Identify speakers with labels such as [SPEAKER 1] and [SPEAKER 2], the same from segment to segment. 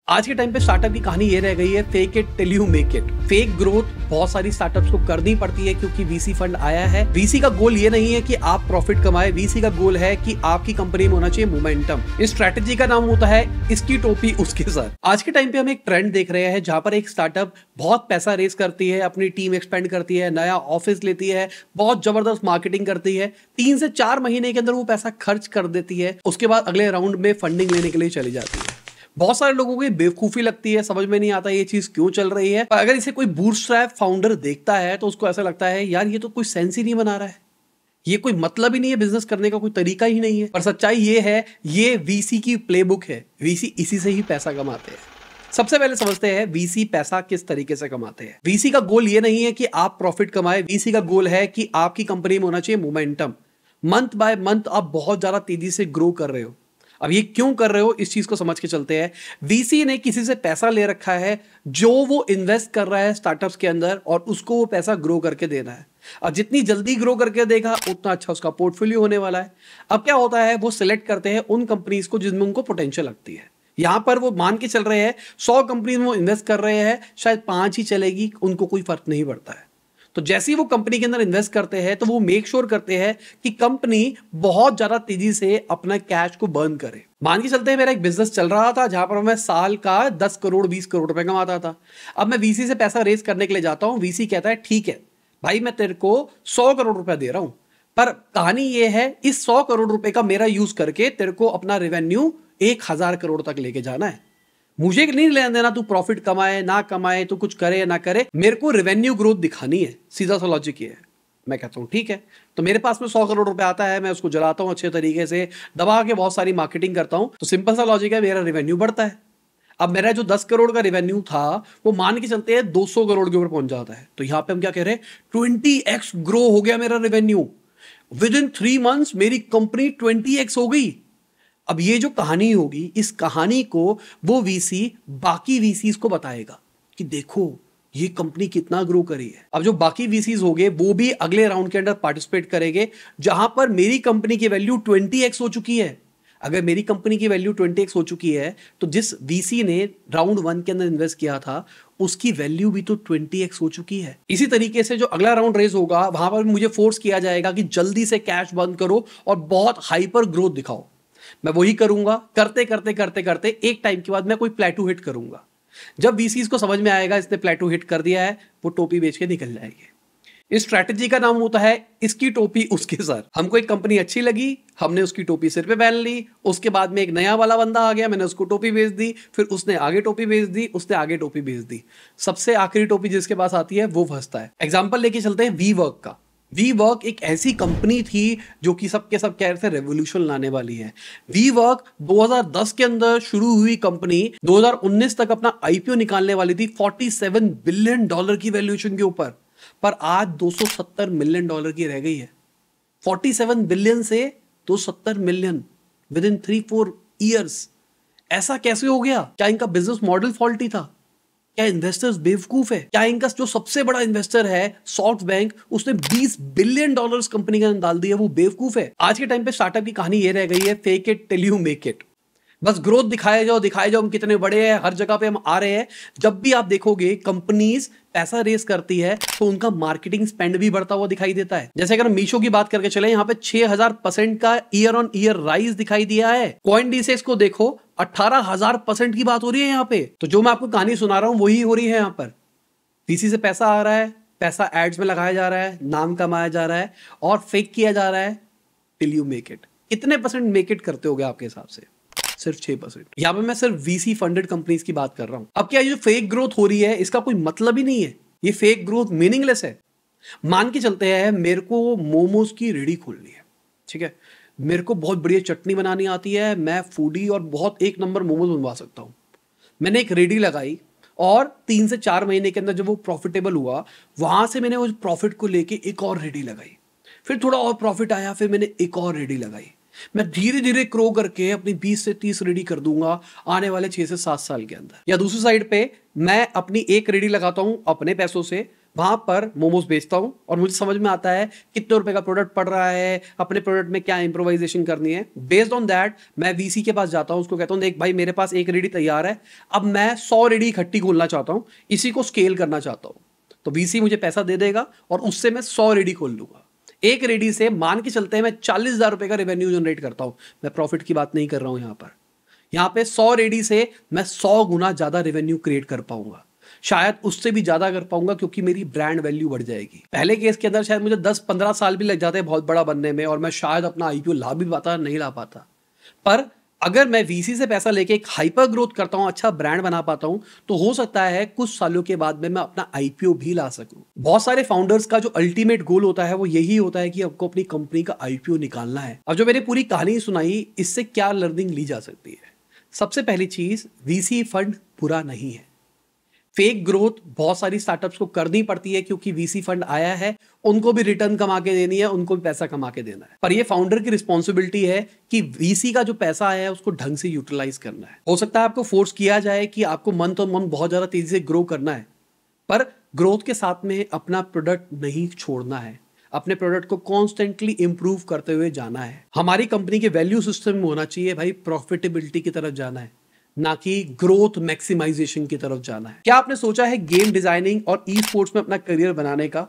[SPEAKER 1] आज के टाइम पे स्टार्टअप की कहानी ये रह गई है, fake it till you make it. Fake growth बहुत सारी स्टार्टअप्स को करनी पड़ती है क्योंकि वीसी फंड आया है। वीसी का गोल ये नहीं है कि आप प्रॉफिट कमाए, वीसी का गोल है कि आपकी कंपनी में होना चाहिए मोमेंटम। इस स्ट्रैटेजी का नाम होता है इसकी टोपी उसके सर। आज के टाइम पे हम एक ट्रेंड देख रहे हैं जहां पर एक स्टार्टअप बहुत पैसा रेस करती है, अपनी टीम एक्सपेंड करती है, नया ऑफिस लेती है, बहुत जबरदस्त मार्केटिंग करती है, 3 से 4 महीने के अंदर वो पैसा खर्च कर देती है, उसके बाद अगले राउंड में फंडिंग लेने के लिए चली जाती है। बहुत सारे लोगों को बेवकूफी लगती है, समझ में नहीं आता ये चीज क्यों चल रही है। अगर इसे कोई बूटस्ट्रैप फाउंडर देखता है तो उसको ऐसा लगता है यार ये तो कोई सेंस ही नहीं बना रहा है, ये कोई मतलब ही नहीं है, बिजनेस करने का कोई तरीका ही नहीं है। पर सच्चाई ये है, ये वीसी की प्लेबुक है, वीसी इसी से ही पैसा कमाते हैं। सबसे पहले समझते हैं वीसी पैसा किस तरीके से कमाते हैं। वीसी का गोल ये नहीं है कि आप प्रॉफिट कमाए, वीसी का गोल है कि आपकी कंपनी में होना चाहिए मोमेंटम। मंथ बाय मंथ आप बहुत ज्यादा तेजी से ग्रो कर रहे हो। अब ये क्यों कर रहे हो, इस चीज को समझ के चलते हैं। वीसी ने किसी से पैसा ले रखा है जो वो इन्वेस्ट कर रहा है स्टार्टअप्स के अंदर, और उसको वो पैसा ग्रो करके देना है। अब जितनी जल्दी ग्रो करके देगा उतना अच्छा उसका पोर्टफोलियो होने वाला है। अब क्या होता है, वो सिलेक्ट करते हैं उन कंपनीज को जिनमें उनको पोटेंशियल लगती है। यहां पर वो मान के चल रहे हैं 100 कंपनीज में वो इन्वेस्ट कर रहे हैं, शायद 5 ही चलेगी, उनको कोई फर्क नहीं पड़ता है। तो जैसे ही वो कंपनी के अंदर इन्वेस्ट करते हैं तो वो मेक श्योर करते हैं कि कंपनी बहुत ज्यादा तेजी से अपना कैश को बर्न करे। मान के चलते हैं मेरा एक बिजनेस चल रहा था जहां पर मैं साल का 10 करोड़ 20 करोड़ रुपए कमाता था। अब मैं वीसी से पैसा रेज करने के लिए जाता हूं, वीसी कहता है ठीक है भाई मैं तेरे को 100 करोड़ रुपए दे रहा हूं, पर कहानी ये है इस 100 करोड़ रुपए का मेरा यूज करके तेरे को अपना रेवेन्यू 1000 करोड़ तक लेके जाना है। मुझे नहीं लेना देना तू प्रॉफिट कमाए ना कमाए, तू कुछ करे ना करे, मेरे को रेवेन्यू ग्रोथ दिखानी है। सीधा सा लॉजिक ये है। मैं कहता हूं ठीक है, तो मेरे पास में 100 करोड़ रुपए आता है, मैं उसको जलाता हूं अच्छे तरीके से, दबा के बहुत सारी मार्केटिंग करता हूं, तो सिंपल सा लॉजिक है, मेरा रेवेन्यू बढ़ता है। अब मेरा जो 10 करोड़ का रेवेन्यू था वो मान के चलते हैं 200 करोड़ के ऊपर पहुंच जाता है। तो यहां पे हम क्या कह रहे हैं, 20x ग्रो हो गया मेरा रेवेन्यू। विद इन 3 मंथ्स मेरी कंपनी 20x हो गई। अब ये जो कहानी होगी, इस कहानी को वो वीसी बाकी वीसीज को बताएगा कि देखो ये कंपनी कितना ग्रो करी है। अब जो बाकी वीसीज होंगे वो भी अगले राउंड के अंदर पार्टिसिपेट करेंगे जहां पर मेरी कंपनी की वैल्यू 20x हो चुकी है। अगर मेरी कंपनी की वैल्यू 20x हो चुकी है तो जिस वीसी ने राउंड 1 के अंदर इन्वेस्ट किया था उसकी वैल्यू भी तो 20x हो चुकी है। इसी तरीके से जो अगला राउंड रेज होगा वहां पर मुझे फोर्स किया जाएगा कि जल्दी से कैश बंद करो और बहुत हाइपर ग्रोथ दिखाओ। मैं वही करूंगा, करते करते करते करते एक टाइम के बाद मैं कोई प्लेटू हिट करूंगा। जब वीसीज को समझ में आएगा इसने प्लेटू हिट कर दिया है, वो टोपी बेच के निकल जाएंगे। इस स्ट्रैटेजी का नाम होता है इसकी टोपी उसके सर। हमको एक कंपनी अच्छी लगी, हमने उसकी टोपी सिर पे पहन ली, उसके बाद में एक नया वाला बंदा आ गया, मैंने उसको टोपी बेच दी, फिर उसने आगे टोपी बेच दी, उसने आगे टोपी बेच दी, सबसे आखिरी टोपी जिसके पास आती है वो फंसता है। एग्जाम्पल लेके चलते हैं वी वर्क का। वी वर्क एक ऐसी कंपनी थी जो कि सबके सब कह रहे थे रेवोल्यूशन लाने वाली है। वी वर्क 2010 के अंदर शुरू हुई कंपनी 2019 तक अपना आईपीओ निकालने वाली थी $47 बिलियन की वैल्यूएशन के ऊपर, पर आज $270 मिलियन की रह गई है। 47 बिलियन से 270 मिलियन विद इन 3-4 ईयर्स। ऐसा कैसे हो गया? क्या इनका बिजनेस मॉडल फॉल्टी था? क्या इन्वेस्टर्स बेवकूफ है? क्या इनका जो सबसे बड़ा इन्वेस्टर है सॉफ्ट बैंक, उसने $20 बिलियन कंपनी के अंदर डाल दिया, वो बेवकूफ है? आज के टाइम पे स्टार्टअप की कहानी ये रह गई है, fake it till you make it. बस ग्रोथ दिखाए जाओ हम कितने बड़े हैं, हर जगह पे हम आ रहे हैं। जब भी आप देखोगे कंपनीज पैसा रेस करती है तो उनका मार्केटिंग स्पेंड भी बढ़ता हुआ दिखाई देता है। जैसे अगर हम मीशो की बात करके चले, यहाँ पे 6000% का ईयर ऑन ईयर राइज दिखाई दिया है। CoinDesk को देखो, 18000% की बात हो रही है यहाँ पे। तो जो मैं आपको कहानी सुना रहा हूं वही हो रही है। यहाँ पर वीसी से पैसा आ रहा है, पैसा एड्स में लगाया जा रहा है, नाम कमाया जा रहा है और फेक किया जा रहा है टिल यू मेक इट। कितने परसेंट मेक इट करते होगे आपके हिसाब से? सिर्फ 6%। यहां पे मैं सिर्फ वीसी फंडेड कंपनीज की बात कर रहा हूं। अब क्या ये जो फेक ग्रोथ हो रही है इसका कोई मतलब ही नहीं है, ये फेक ग्रोथ मीनिंगलेस है। मान के चलते हैं मेरे को मोमोज की रेडी खोलनी है, ठीक है, मेरे को बहुत बढ़िया चटनी बनानी आती है, मैं फूडी और बहुत एक नंबर मोमोज बनवा सकता हूं। मैंने एक रेडी लगाई और 3 से 4 महीने के अंदर जब वो प्रॉफिटेबल हुआ, वहां से मैंने उस प्रॉफिट को लेके एक और रेडी लगाई, फिर थोड़ा और प्रॉफिट आया, फिर मैंने एक और रेडी लगाई। मैं धीरे धीरे ग्रो करके अपनी 20 से 30 रेडी कर दूंगा आने वाले 6 से 7 साल के अंदर। या दूसरी साइड पे मैं अपनी एक रेडी लगाता हूं अपने पैसों से, वहां पर मोमोज बेचता हूं और मुझे समझ में आता है कितने रुपए का प्रोडक्ट पड़ रहा है, अपने प्रोडक्ट में क्या इंप्रोवाइजेशन करनी है। बेस्ड ऑन दैट मैं वीसी के पास जाता हूं, उसको कहता हूं देख भाई मेरे पास एक रेडी तैयार है, अब मैं 100 रेडी इकट्ठी खोलना चाहता हूं, इसी को स्केल करना चाहता हूं। तो वीसी मुझे पैसा दे देगा और उससे मैं 100 रेडी खोल लूंगा। एक रेडी से मान के चलते हैं मैं 40,000 रुपए का रेवेन्यू जनरेट करता हूं। मैं प्रॉफिट की बात नहीं कर रहा हूं यहां पे 100 रेडी से मैं 100 गुना ज्यादा रेवेन्यू क्रिएट कर पाऊंगा, शायद उससे भी ज्यादा कर पाऊंगा क्योंकि मेरी ब्रांड वैल्यू बढ़ जाएगी। पहले केस के अंदर शायद मुझे 10-15 साल भी लग जाते हैं बहुत बड़ा बनने में और मैं शायद अपना आईपीओ ला भी पाता, नहीं ला पाता। पर अगर मैं वीसी से पैसा लेके एक हाइपर ग्रोथ करता हूं, अच्छा ब्रांड बना पाता हूं, तो हो सकता है कुछ सालों के बाद में मैं अपना आईपीओ भी ला सकूं। बहुत सारे फाउंडर्स का जो अल्टीमेट गोल होता है वो यही होता है कि आपको अपनी कंपनी का आईपीओ निकालना है। अब जो मैंने पूरी कहानी सुनाई, इससे क्या लर्निंग ली जा सकती है? सबसे पहली चीज, वीसी फंड बुरा नहीं है। फेक ग्रोथ बहुत सारी स्टार्टअप्स को करनी पड़ती है क्योंकि वीसी फंड आया है, उनको भी रिटर्न कमा के देनी है, उनको भी पैसा कमा के देना है। पर ये फाउंडर की रिस्पॉन्सिबिलिटी है कि वीसी का जो पैसा है उसको ढंग से यूटिलाइज करना है। हो सकता है आपको फोर्स किया जाए कि आपको मंथ ऑन मंथ बहुत ज्यादा तेजी से ग्रो करना है, पर ग्रोथ के साथ में अपना प्रोडक्ट नहीं छोड़ना है, अपने प्रोडक्ट को कॉन्स्टेंटली इंप्रूव करते हुए जाना है। हमारी कंपनी के वैल्यू सिस्टम में होना चाहिए भाई प्रॉफिटेबिलिटी की तरफ जाना है, ना कि ग्रोथ मैक्सिमाइजेशन की तरफ जाना है। क्या आपने सोचा है गेम डिजाइनिंग और ई स्पोर्ट्स में अपना करियर बनाने का?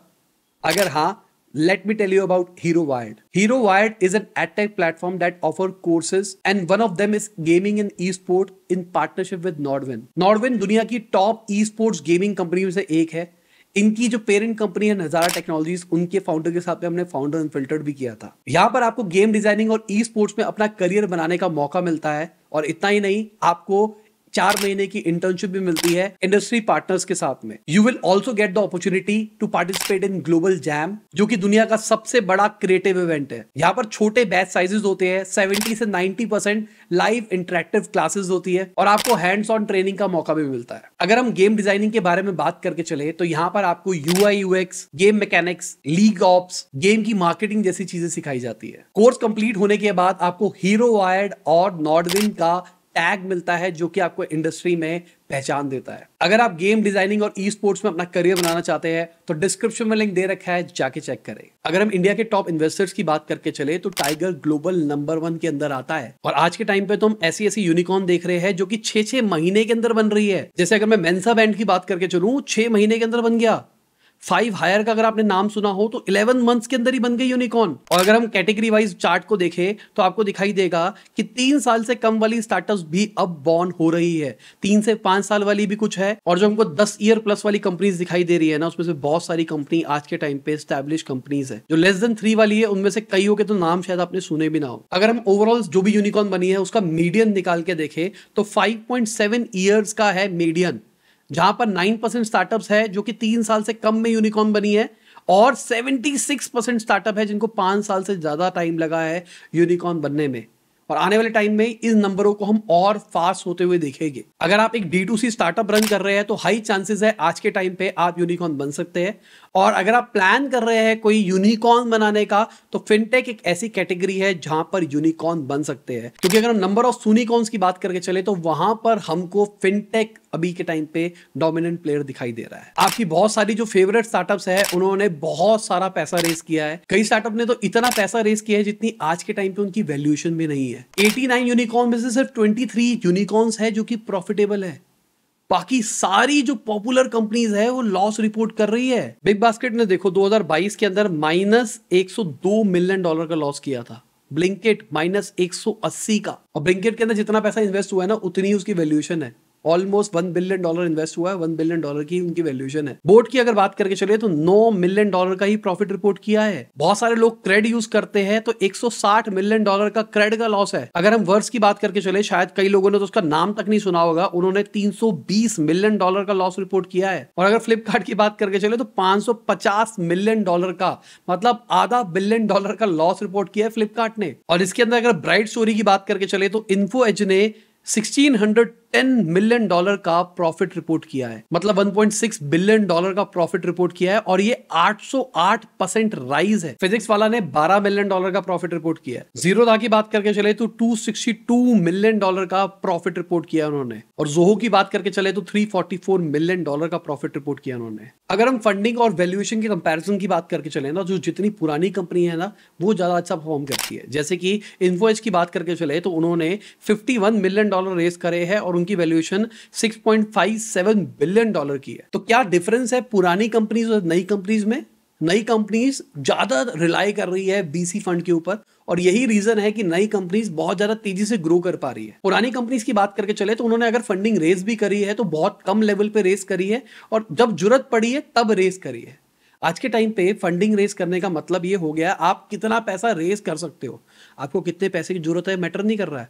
[SPEAKER 1] अगर हाँ, let me tell you about HeroWired. HeroWired is an edtech platform that offer courses and one of them is gaming and e-sport in partnership with Nordwin. Nordwin दुनिया की top e-sports gaming company में से एक है। इनकी जो parent company है नजारा टेक्नोलॉजीज, उनके फाउंडर के साथ में हमने फाउंडर अनफिल्टर्ड भी किया था। यहाँ पर आपको गेम डिजाइनिंग और ई स्पोर्ट्स में अपना करियर बनाने का मौका मिलता है और इतना ही नहीं, आपको 4 महीने की इंटर्नशिप भी मिलती है इंडस्ट्री पार्टनर्स के साथ में। You will also get the opportunity to participate in global jam, जो कि दुनिया का सबसे बड़ा क्रिएटिव इवेंट है। यहाँ पर छोटे बैच साइजेस होते हैं, 70 से 90% लाइव इंटरेक्टिव क्लासेस होती है और आपको हैंड्स ऑन ट्रेनिंग का मौका भी मिलता है। अगर हम गेम डिजाइनिंग के बारे में बात करके चले तो यहाँ पर आपको UI UX, game mechanics, league ops, game की मार्केटिंग जैसी चीजें सिखाई जाती है। कोर्स कंप्लीट होने के बाद आपको HeroWired और नॉर्डविन का टैग मिलता है जो कि आपको इंडस्ट्री में पहचान देता है। अगर आप गेम डिजाइनिंग और ई स्पोर्ट्स में अपना करियर बनाना चाहते हैं तो डिस्क्रिप्शन में लिंक दे रखा है, जाके चेक करें। अगर हम इंडिया के टॉप इन्वेस्टर्स की बात करके चले तो टाइगर ग्लोबल नंबर 1 के अंदर आता है और आज के टाइम पे तो हम ऐसी ऐसी यूनिकॉर्न देख रहे हैं जो कि 6-6 महीने के अंदर बन रही है। जैसे अगर मैं मेंसा बैंड की बात करके चलूं, 6 महीने के अंदर बन गया। 5 हायर का अगर आपने नाम सुना हो तो 11 मंथ्स के अंदर ही बन गई यूनिकॉर्न। और अगर हम कैटेगरी वाइज चार्ट को देखें तो आपको दिखाई देगा कि 3 साल से कम वाली स्टार्टअप्स भी अब बॉर्न हो रही है, 3 से 5 साल वाली भी कुछ है, और जो हमको 10 ईयर प्लस वाली कंपनीज दिखाई दे रही है ना, उसमें से बहुत सारी कंपनी आज के टाइम पे एस्टैब्लिश कंपनीज है। जो लेस देन 3 वाली है उनमें से कईयों के तो नाम शायद आपने सुने भी ना हो। अगर हम ओवरऑल जो भी यूनिकॉर्न बनी है उसका मीडियन निकाल के देखें तो 5.7 ईयर्स का है मीडियन, जहां पर 9% स्टार्टअप्स है जो कि 3 साल से कम में यूनिकॉर्न बनी है और 76% स्टार्टअप है जिनको 5 साल से ज्यादा टाइम लगा है यूनिकॉर्न बनने में। और आने वाले टाइम में इस नंबरों को हम और फास्ट होते हुए देखेंगे। अगर आप एक D2C स्टार्टअप रन कर रहे हैं तो हाई चांसेस है आज के टाइम पे आप यूनिकॉर्न बन सकते हैं। और अगर आप प्लान कर रहे हैं कोई यूनिकॉर्न बनाने का तो फिनटेक एक ऐसी कैटेगरी है जहां पर यूनिकॉर्न बन सकते हैं, क्योंकि अगर हम नंबर ऑफ यूनिकॉर्न्स की बात करके चले तो वहां पर हमको फिनटेक अभी के टाइम पे डोमिनेंट प्लेयर दिखाई दे रहा है। आपकी बहुत सारी जो फेवरेट स्टार्टअप्स है उन्होंने बहुत सारा पैसा रेस किया है, कई स्टार्टअप ने तो इतना पैसा रेस किया है जितनी आज के टाइम पे उनकी वैल्यूएशन भी नहीं है। 89 यूनिकॉर्न में से सिर्फ 23 यूनिकॉर्न्स है जो कि प्रॉफिटेबल है, बाकी सारी जो पॉपुलर कंपनीज है वो लॉस रिपोर्ट कर रही है। बिग बास्केट ने देखो 2022 के अंदर -102 मिलियन डॉलर का लॉस किया था, ब्लिंकिट -180 का, और ब्लिंकिट के अंदर जितना पैसा इन्वेस्ट हुआ है ना उतनी उसकी वैल्यूएशन है। ऑलमोस्ट $1 बिलियन इन्वेस्ट हुआ है, $1 बिलियन की उनकी वैल्यूएशन है। बोट की अगर बात करके चले तो $9 मिलियन का ही प्रॉफिट रिपोर्ट किया है। बहुत सारे लोग क्रेड यूज करते हैं तो $160 मिलियन का क्रेड का लॉस है। अगर हम वर्स की बात करके चले, शायद कई लोगों ने तो उसका नाम तक नहीं सुना होगा, उन्होंने $320 मिलियन का लॉस रिपोर्ट किया है। और अगर फ्लिपकार्ट की बात करके चले तो $550 मिलियन का, मतलब $0.5 बिलियन का लॉस रिपोर्ट किया है फ्लिपकार्ट ने। और इसके अंदर अगर ब्राइट स्टोरी की बात करके चले तो इन्फो एज ने 1600 $10 मिलियन का प्रॉफिट रिपोर्ट किया है, मतलब $1.6 बिलियन का प्रॉफिट रिपोर्ट किया है, और ये 808% राइज है। फिजिक्स वाला ने $12 मिलियन का प्रॉफिट रिपोर्ट किया है। जीरोधा की बात करके चले तो $262 मिलियन का प्रॉफिट रिपोर्ट किया उन्होंने, और जोहो की बात करके चले तो $344 मिलियन का प्रॉफिट रिपोर्ट किया उन्होंने। अगर हम फंडिंग और वैल्यूएशन की कंपैरिजन की बात करके चले ना, जो जितनी पुरानी कंपनी है ना वो ज्यादा अच्छा परफॉर्म करती है। जैसे कि इन्फो एज की बात करके चले तो उन्होंने $51 मिलियन रेज करे हैं और उनकी वैल्यूएशन $6.57 बिलियन की है। तो क्या डिफरेंस है पुरानी कंपनीज और नई कंपनीज में? नई कंपनीज ज्यादा रिलाई कर रही है बीसी फंड के ऊपर, और यही रीजन है कि नई कंपनीज बहुत ज्यादा तेजी से ग्रो कर पा रही है। पुरानी कंपनीज की बात करके चले तो उन्होंने अगर फंडिंग रेज भी करी है तो बहुत कम लेवल पे रेज करी है, और जब जरूरत पड़ी है तब रेज करी है। आज के टाइम पे फंडिंग रेज करने का मतलब ये हो गया आप कितना पैसा रेज कर सकते हो, आपको कितने पैसे की जरूरत है मैटर नहीं कर रहा है,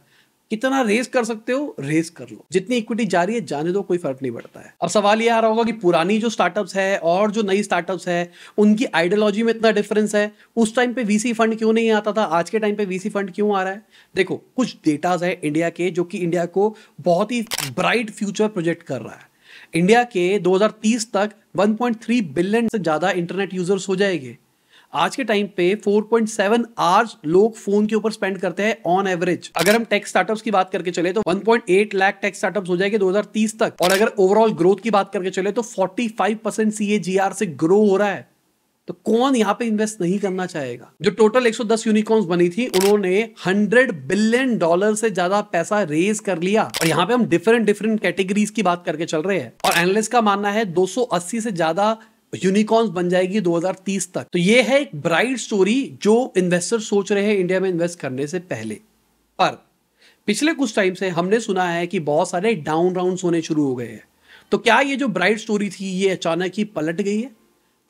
[SPEAKER 1] कितना रेज कर सकते हो रेज कर लो, जितनी इक्विटी जा रही है जाने दो, कोई फर्क नहीं पड़ता है। अब सवाल ये आ रहा होगा कि पुरानी जो स्टार्टअप्स है और जो नई स्टार्टअप्स है उनकी आइडियोलॉजी में इतना डिफरेंस है, उस टाइम पे वीसी फंड क्यों नहीं आता था, आज के टाइम पे वीसी फंड क्यों आ रहा है? देखो कुछ डेटाज है इंडिया के जो कि इंडिया को बहुत ही ब्राइट फ्यूचर प्रोजेक्ट कर रहा है। इंडिया के 2030 तक 1.3 बिलियन से ज्यादा इंटरनेट यूजर्स हो जाएंगे। आज के टाइम पे 4.7 आवर्स लोग फोन के ऊपर स्पेंड करते हैं ऑन एवरेज। अगर हम टेक स्टार्टअप्स की बात करके चले तो 1.8 लाख टेक स्टार्टअप्स हो जाएंगे 2030 तक, और अगर ओवरऑल ग्रोथ की बात करके चले तो 45% CAGR से ग्रो हो रहा है। तो कौन यहां पे इन्वेस्ट नहीं करना चाहेगा? जो टोटल 110 यूनिकॉर्न्स बनी थी उन्होंने $100 बिलियन से ज्यादा पैसा रेज कर लिया, और यहां पे हम डिफरेंट कैटेगरीज की बात करके चल रहे हैं, और एनालिस्ट का मानना है 280 से ज्यादा यूनिकॉर्न्स बन जाएगी 2030 तक। तो ये है एक ब्राइट स्टोरी जो इन्वेस्टर सोच रहे हैं इंडिया में इन्वेस्ट करने से पहले। पर पिछले कुछ टाइम से हमने सुना है कि बहुत सारे डाउन राउंड्स होने शुरू हो गए हैं। तो क्या ये जो ब्राइट स्टोरी थी ये अचानक ही पलट गई है?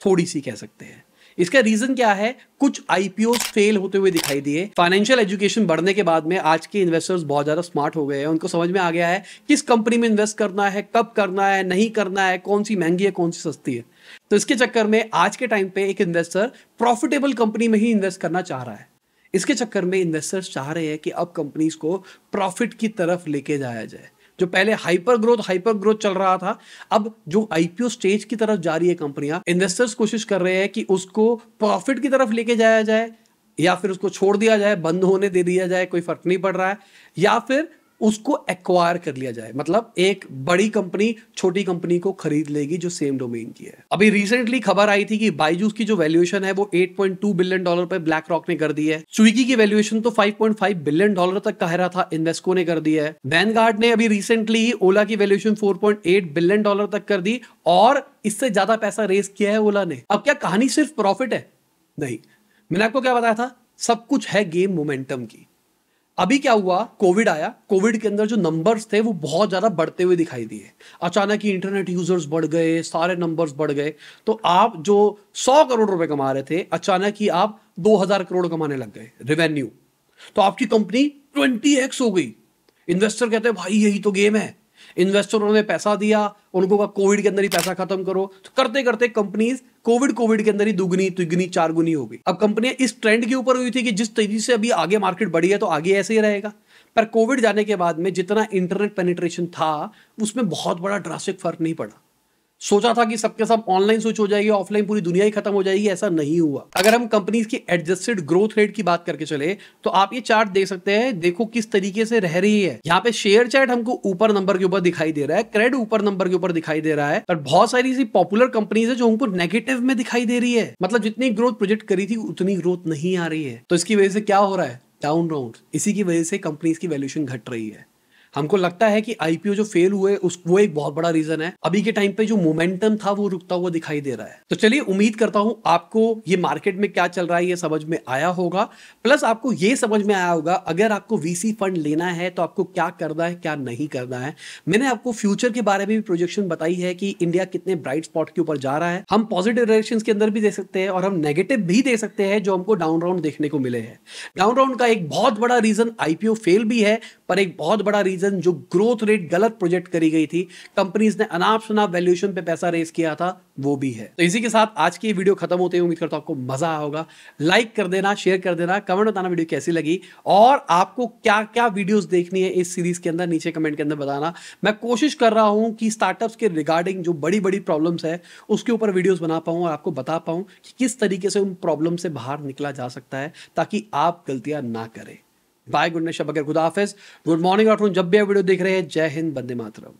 [SPEAKER 1] थोड़ी सी कह सकते हैं। इसका रीजन क्या है? कुछ आईपीओ फेल होते हुए दिखाई दिए। फाइनेंशियल एजुकेशन बढ़ने के बाद में आज के इन्वेस्टर्स बहुत ज्यादा स्मार्ट हो गए हैं, उनको समझ में आ गया है किस कंपनी में इन्वेस्ट करना है, कब करना है, नहीं करना है, कौन सी महंगी है, कौन सी सस्ती है। तो इसके चक्कर में आज के टाइम पे एक इन्वेस्टर प्रॉफिटेबल कंपनी में ही इन्वेस्ट करना चाह रहा है। इसके चक्कर में इन्वेस्टर्स चाह रहे हैं कि अब कंपनीज को प्रॉफिट की तरफ लेके जाया जाए। जो पहले हाइपर ग्रोथ चल रहा था, अब जो आईपीओ स्टेज की तरफ जा रही है कंपनियां, इन्वेस्टर्स कोशिश कर रहे हैं कि उसको प्रॉफिट की तरफ लेके जाया जाए, या फिर उसको छोड़ दिया जाए, बंद होने दे दिया जाए, कोई फर्क नहीं पड़ रहा है, या फिर उसको एक्वायर कर लिया जाए। मतलब एक बड़ी कंपनी छोटी कंपनी को खरीद लेगी जो सेम डोमेन की है। अभी रिसेंटली खबर आई थी कि बायजूस की जो वैल्यूएशन है वो $8.2 बिलियन पे ब्लैक रॉक ने कर दी है। स्विगी की वैल्यूएशन तो $5.5 बिलियन तक कह रहा था, इन्वेस्को ने कर दिया है। वैनगार्ड ने अभी रिसेंटली ओला की वैल्यूएशन $4.8 बिलियन तक कर दी, और इससे ज्यादा पैसा रेस किया है ओला ने। अब क्या कहानी सिर्फ प्रॉफिट है? नहीं, मैंने आपको क्या बताया था, सब कुछ है गेम मोमेंटम की। अभी क्या हुआ, कोविड आया, कोविड के अंदर जो नंबर्स थे वो बहुत ज्यादा बढ़ते हुए दिखाई दिए। अचानक ही इंटरनेट यूजर्स बढ़ गए, सारे नंबर्स बढ़ गए। तो आप जो 100 करोड़ रुपए कमा रहे थे, अचानक ही आप 2000 करोड़ कमाने लग गए रेवेन्यू। तो आपकी कंपनी 20x हो गई। इन्वेस्टर कहते हैं भाई यही तो गेम है। इन्वेस्टरों ने पैसा दिया, उनको कहा कोविड के अंदर ही पैसा खत्म करो, तो करते करते कंपनीज कोविड के अंदर ही दुगनी तिगनी चार गुनी हो गई। अब कंपनियां इस ट्रेंड के ऊपर हुई थी कि जिस तेजी से अभी आगे मार्केट बढ़ी है तो आगे ऐसे ही रहेगा। पर कोविड जाने के बाद में जितना इंटरनेट पेनिट्रेशन था उसमें बहुत बड़ा ड्रास्टिक फर्क नहीं पड़ा। सोचा था कि सबके सब ऑनलाइन स्विच हो जाएगी, ऑफलाइन पूरी दुनिया ही खत्म हो जाएगी, ऐसा नहीं हुआ। अगर हम कंपनीज की एडजस्टेड ग्रोथ रेट की बात करके चले तो आप ये चार्ट देख सकते हैं, देखो किस तरीके से रह रही है। यहाँ पे शेयर चैट हमको ऊपर नंबर के ऊपर दिखाई दे रहा है, क्रेड ऊपर नंबर के ऊपर दिखाई दे रहा है, और बहुत सारी ऐसी पॉपुलर कंपनीज है जो हमको नेगेटिव में दिखाई दे रही है। मतलब जितनी ग्रोथ प्रोजेक्ट करी थी उतनी ग्रोथ नहीं आ रही है। तो इसकी वजह से क्या हो रहा है, डाउन राउंड। इसी की वजह से कंपनीज की वैल्यूएशन घट रही है। हमको लगता है कि आईपीओ जो फेल हुए वो एक बहुत बड़ा रीजन है। अभी के टाइम पे जो मोमेंटम था वो रुकता हुआ दिखाई दे रहा है। तो चलिए, उम्मीद करता हूं आपको ये मार्केट में क्या चल रहा है ये समझ में आया होगा, प्लस आपको ये समझ में आया होगा अगर आपको वीसी फंड लेना है तो आपको क्या करना है क्या नहीं करना है। मैंने आपको फ्यूचर के बारे में भी प्रोजेक्शन बताई है कि इंडिया कितने ब्राइट स्पॉट के ऊपर जा रहा है। हम पॉजिटिव डायरेक्शन के अंदर भी दे सकते हैं और हम नेगेटिव भी दे सकते हैं जो हमको डाउन राउंड देखने को मिले हैं। डाउन राउंड का एक बहुत बड़ा रीजन आईपीओ फेल भी है, पर एक बहुत बड़ा रीजन जो ग्रोथ रेट गलत प्रोजेक्ट करी गई थी, कंपनीज ने अनाप शनाप वैल्यूएशन पे पैसा रेस किया था, वो भी है। तो इसी के साथ आज की वीडियो खत्म होते हैं। उम्मीद करता हूं आपको मजा आया होगा। लाइक कर देना, शेयर कर देना, कमेंट बताना वीडियो कैसी लगी और आपको क्या क्या वीडियोस देखनी है इस सीरीज के अंदर, नीचे कमेंट के अंदर बताना। मैं कोशिश कर रहा हूं कि स्टार्टअप्स के रिगार्डिंग जो बड़ी बड़ी प्रॉब्लम्स है उसके ऊपर वीडियोस बना पाऊं और आपको बता पाऊं कि किस तरीके से उन प्रॉब्लम से बाहर निकला जा सकता है ताकि आप गलतियां ना करें। बाय, गुड नाइट, शब बखैर, खुदा हाफिज, गुड मॉर्निंग, आफ्टरनून, जब भी आप वीडियो देख रहे हैं। जय हिंद, वंदे मातरम।